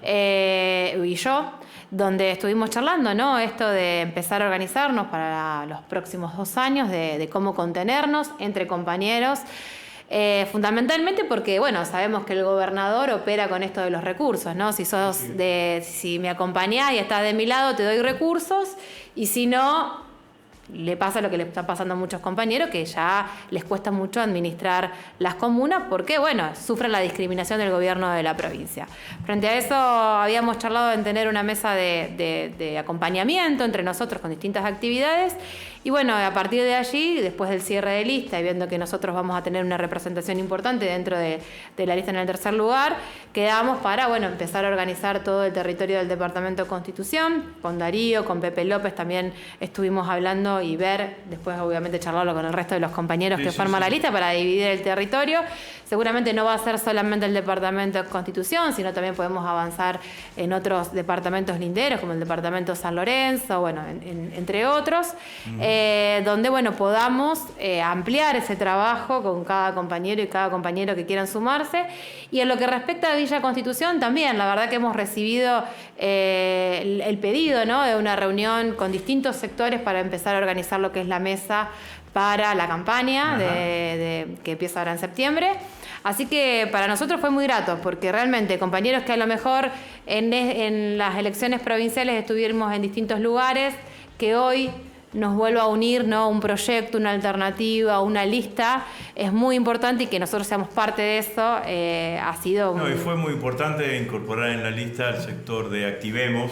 y yo, donde estuvimos charlando, ¿no? Esto de empezar a organizarnos para los próximos 2 años, de cómo contenernos entre compañeros. Fundamentalmente porque, bueno, sabemos que el gobernador opera con esto de los recursos, ¿no? Si me acompañás y estás de mi lado, te doy recursos, y si no, le pasa lo que le está pasando a muchos compañeros, que ya les cuesta mucho administrar las comunas porque, bueno, sufren la discriminación del gobierno de la provincia. Frente a eso, habíamos charlado en tener una mesa de acompañamiento entre nosotros con distintas actividades. Y bueno, a partir de allí, después del cierre de lista y viendo que nosotros vamos a tener una representación importante dentro de la lista en el tercer lugar, quedamos para, empezar a organizar todo el territorio del Departamento de Constitución. Con Darío, con Pepe López también estuvimos hablando y ver, después obviamente charlarlo con el resto de los compañeros que forman la lista para dividir el territorio. Seguramente no va a ser solamente el departamento de Constitución, sino también podemos avanzar en otros departamentos linderos, como el departamento San Lorenzo, bueno, entre otros, donde, bueno, podamos ampliar ese trabajo con cada compañero y cada compañero que quieran sumarse. Y en lo que respecta a Villa Constitución, también, la verdad que hemos recibido el pedido, ¿no?, de una reunión con distintos sectores para empezar a organizar lo que es la mesa para la campaña que empieza ahora en septiembre. Así que para nosotros fue muy grato, porque realmente compañeros que a lo mejor en las elecciones provinciales estuvimos en distintos lugares, que hoy nos vuelva a unir, ¿no?, un proyecto, una alternativa, una lista, es muy importante, y que nosotros seamos parte de eso ha sido... No, y fue muy importante incorporar en la lista al sector de Activemos,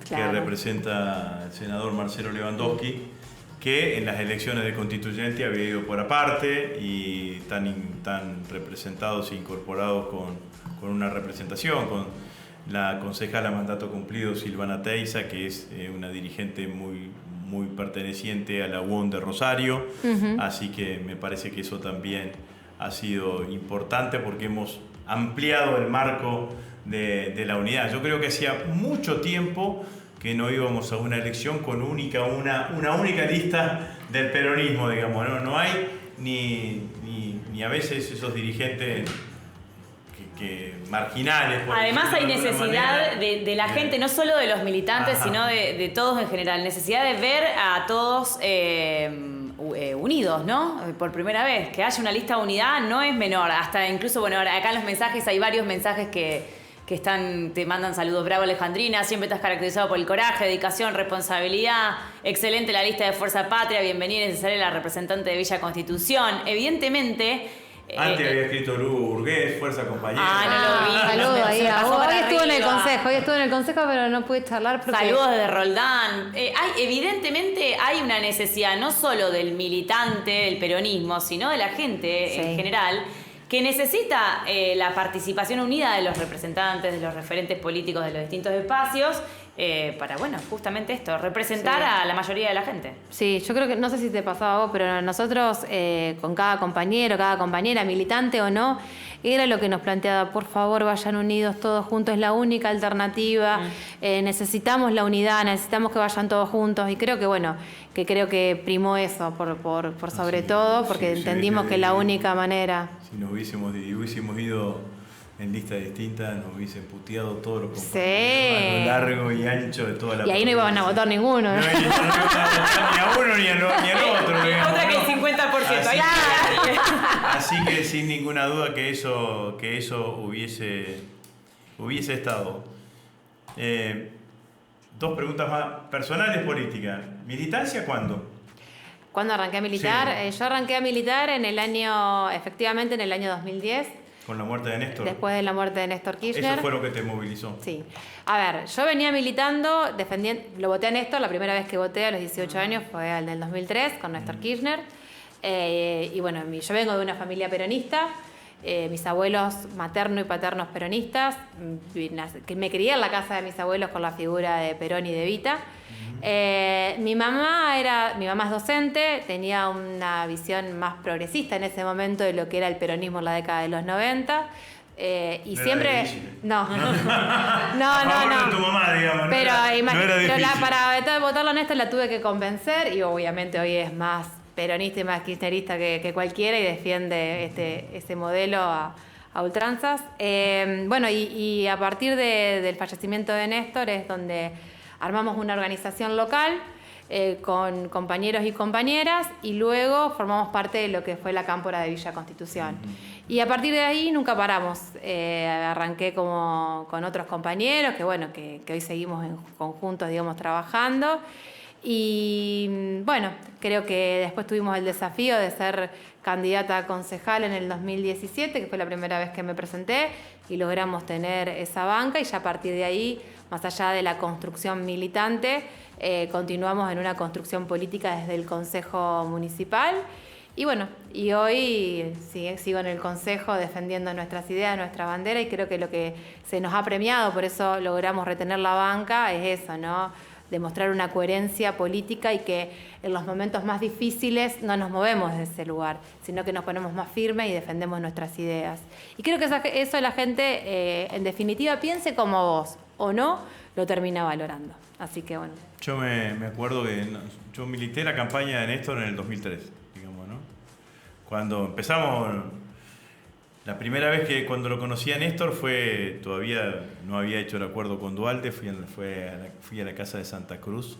claro, que representa al senador Marcelo Lewandowski, que en las elecciones de constituyente había ido por aparte y tan representados e incorporados con una representación, con la concejala mandato cumplido Silvana Teiza, que es una dirigente muy perteneciente a la UON de Rosario, así que me parece que eso también ha sido importante, porque hemos ampliado el marco de la unidad. Yo creo que hacía mucho tiempo que no íbamos a una elección con una única lista del peronismo, digamos, ¿no? No hay ni a veces esos dirigentes que marginales. Además hay necesidad de la gente, no solo de los militantes, sino de todos en general. Necesidad de ver a todos unidos, ¿no? Por primera vez. Que haya una lista de unidad no es menor. Hasta incluso, bueno, acá en los mensajes hay varios mensajes que te mandan saludos. Bravo, Alejandrina, siempre estás caracterizado por el coraje, dedicación, responsabilidad. Excelente la lista de Fuerza Patria, bienvenida y necesaria la representante de Villa Constitución. Evidentemente... Antes había escrito Lu Burgués, Fuerza Compañera. No lo vi. Saludos ahí. Hoy estuve en el consejo, pero no pude charlar porque... Saludos desde Roldán. Evidentemente hay una necesidad no solo del militante, del peronismo, sino de la gente en general, que necesita la participación unida de los representantes, de los referentes políticos de los distintos espacios, para, bueno, justamente esto, representar a la mayoría de la gente. Sí, yo creo que, no sé si te pasaba a vos, pero nosotros con cada compañero, cada compañera, militante o no, era lo que nos planteaba: por favor, vayan unidos todos juntos, es la única alternativa, necesitamos la unidad, necesitamos que vayan todos juntos, y creo que, bueno, que primó eso por sobre todo, porque entendimos que la única manera... Si nos hubiésemos ido en listas distintas, nos hubiesen puteado todos los compañeros a lo largo y ancho de toda la... Y ahí no iban a votar ninguno. No iban a votar ni a uno ni al otro. Digamos, otra que el 50%. Así que sin ninguna duda que eso hubiese estado. Dos preguntas más personales, políticas. ¿Militancia cuándo? ¿Cuándo arranqué a militar? Sí. Yo arranqué a militar efectivamente en el año 2010. ¿Con la muerte de Néstor? Después de la muerte de Néstor Kirchner. Eso fue lo que te movilizó. Sí. A ver, yo venía militando, lo voté a Néstor, la primera vez que voté a los 18 años fue al del 2003 con Néstor Kirchner. Y bueno, yo vengo de una familia peronista, mis abuelos materno y paternos peronistas, que me crié en la casa de mis abuelos con la figura de Perón y de Evita. Mi mamá es docente, tenía una visión más progresista en ese momento de lo que era el peronismo en la década de los 90. Y no siempre... No. No. De tu mamá, digamos. Pero, para votarlo en esto la tuve que convencer, y obviamente hoy es más peronista y más kirchnerista que cualquiera, y defiende ese modelo a ultranzas. Bueno, y a partir del fallecimiento de Néstor es donde armamos una organización local con compañeros y compañeras, y luego formamos parte de lo que fue la cámpora de Villa Constitución. Y a partir de ahí nunca paramos. Arranqué con otros compañeros que hoy seguimos en conjuntos, digamos, trabajando. Y bueno, creo que después tuvimos el desafío de ser candidata a concejal en el 2017, que fue la primera vez que me presenté, y logramos tener esa banca, y ya a partir de ahí, más allá de la construcción militante, continuamos en una construcción política desde el Consejo Municipal. Y bueno, y hoy sigo en el Consejo defendiendo nuestras ideas, nuestra bandera, y creo que lo que se nos ha premiado, por eso logramos retener la banca, es eso, ¿no? demostrar una coherencia política y que en los momentos más difíciles no nos movemos de ese lugar, sino que nos ponemos más firmes y defendemos nuestras ideas. Y creo que eso la gente, en definitiva, piense como vos o no, lo termina valorando. Así que bueno. Yo me acuerdo que yo milité la campaña de Néstor en el 2003, digamos, ¿no? Cuando empezamos, la primera vez que cuando lo conocí a Néstor todavía no había hecho el acuerdo con Dualde, fui a la casa de Santa Cruz,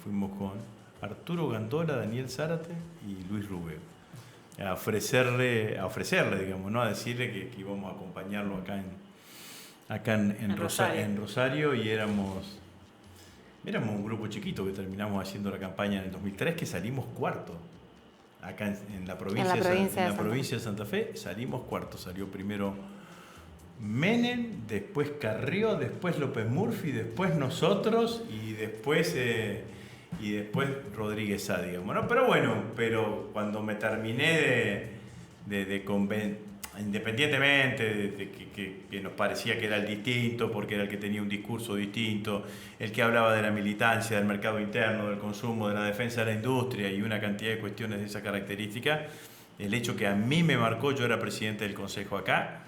fuimos con Arturo Gandola, Daniel Zárate y Luis Rubio, a ofrecerle, digamos, ¿no? A decirle que íbamos a acompañarlo acá en Rosario, y éramos un grupo chiquito que terminamos haciendo la campaña en el 2003, que salimos cuarto. Acá en la provincia de Santa Fe salimos cuarto. Salió primero Menem, después Carrió, después López Murphy, después nosotros y después Rodríguez Sá, digamos, ¿no? Pero bueno, cuando me terminé de convencer, independientemente de que nos parecía que era el distinto, porque era el que tenía un discurso distinto, el que hablaba de la militancia, del mercado interno, del consumo, de la defensa de la industria y una cantidad de cuestiones de esa característica, el hecho que a mí me marcó, yo era presidente del consejo acá,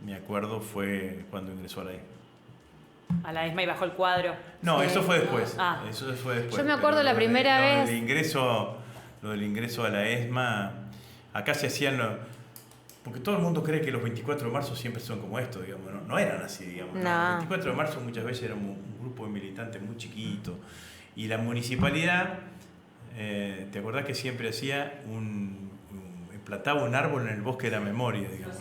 me acuerdo, fue cuando ingresó a la ESMA. A la ESMA y bajó el cuadro. No, Sí. eso fue después. Ah. Eso fue después. Yo me acuerdo la primera vez. Lo del ingreso a la ESMA, acá se hacían. Porque todo el mundo cree que los 24 de marzo siempre son como esto, digamos, no eran así, digamos. No. Los 24 de marzo muchas veces éramos un grupo de militantes muy chiquito. Y la municipalidad, ¿te acordás que siempre hacía plantaba un árbol en el bosque de la memoria, digamos?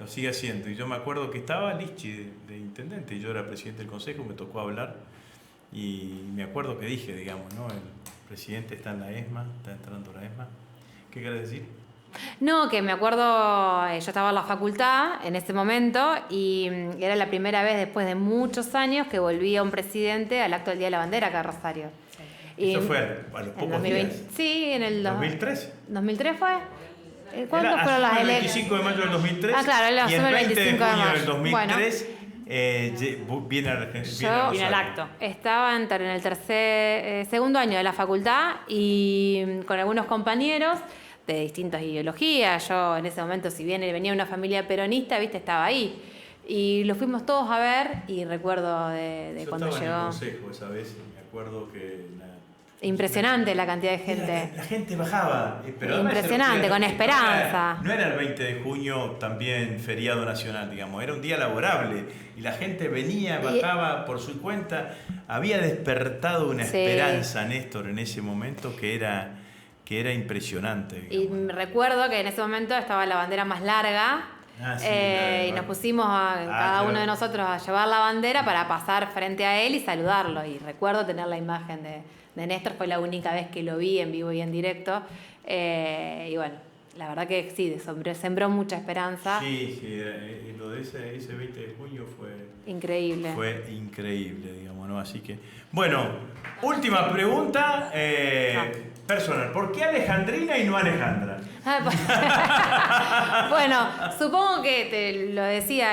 Lo sigue haciendo. Y yo me acuerdo que estaba Lichi de intendente y yo era presidente del consejo, me tocó hablar. Y me acuerdo que dije, digamos, ¿no? El presidente está en la ESMA, está entrando a la ESMA. ¿Qué querés decir? No, que me acuerdo, yo estaba en la facultad en ese momento y era la primera vez después de muchos años que volvía un presidente al acto del Día de la Bandera acá en Rosario. Y Eso fue a los pocos días. Sí, en el 2003. ¿2003 fue? ¿Cuándo fueron las el elecciones? 25 de mayo del 2003. Ah, claro, y el 20 de junio del 2003 viene Viene al acto. Estaba en el segundo año de la facultad y con algunos compañeros de distintas ideologías. Yo en ese momento, si bien venía una familia peronista, viste, estaba ahí. Y lo fuimos todos a ver y recuerdo de cuando llegó. Yo estaba en el consejo esa vez y me acuerdo que... Impresionante la cantidad de gente. La gente bajaba. Pero impresionante, con esperanza. No era el 20 de junio también feriado nacional, digamos. Era un día laborable. Y la gente venía, bajaba por su cuenta. Había despertado una esperanza, Néstor, en ese momento que era impresionante. Digamos. Y recuerdo que en ese momento estaba la bandera más larga. Y nos pusimos cada uno de nosotros a llevar la bandera para pasar frente a él y saludarlo. Y recuerdo tener la imagen de Néstor, fue la única vez que lo vi en vivo y en directo. Y bueno, la verdad que sí, sembró mucha esperanza. Sí, lo de ese 20 de junio fue increíble. Fue increíble, digamos, ¿no? Así que, bueno, última pregunta personal. ¿Por qué Alejandrina y no Alejandra? Bueno, supongo que te lo decía,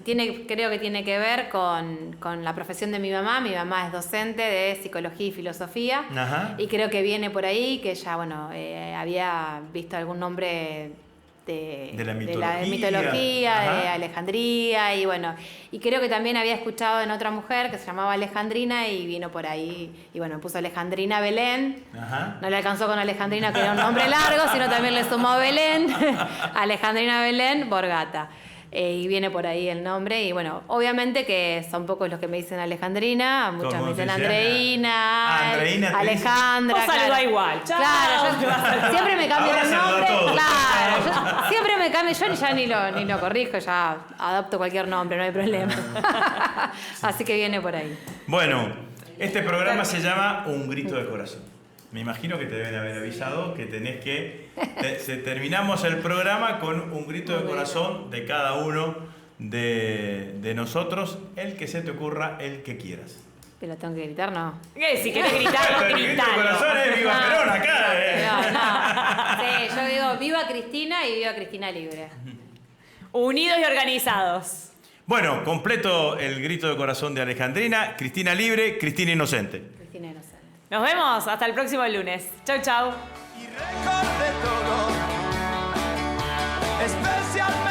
creo que tiene que ver con la profesión de mi mamá. Mi mamá es docente de psicología y filosofía. Ajá. Y creo que viene por ahí, que ella, bueno, había visto algún nombre de la mitología, de Alejandría, y bueno, y creo que también había escuchado en otra mujer que se llamaba Alejandrina y vino por ahí, y bueno, puso Alejandrina Belén. Ajá. No le alcanzó con Alejandrina, que era un nombre largo, sino también le sumó Belén, Alejandrina Belén Borgata. Y viene por ahí el nombre, y bueno, obviamente que son pocos los que me dicen Alejandrina, muchos me dicen Andreina, Alejandra. Vos saluda igual. Chao. Claro, yo siempre me cambio el nombre. Todos. Claro, yo siempre me cambio, yo ya ni lo corrijo, ya adopto cualquier nombre, no hay problema. Así que viene por ahí. Bueno, este programa se llama Un Grito de Corazón. Me imagino que te deben haber avisado que tenés que... terminamos el programa con un grito de corazón de cada uno de nosotros, el que se te ocurra, el que quieras. Pero tengo que gritar, ¿no? Si querés gritarlo, El grito de gritalo. corazón es Viva Perón acá. No. Sí, yo digo viva Cristina y viva Cristina libre. Unidos y organizados. Bueno, completo el grito de corazón de Alejandrina. Cristina libre, Cristina inocente. Cristina Inocente. Nos vemos hasta el próximo lunes. Chau, chau. Y recordé todo, especial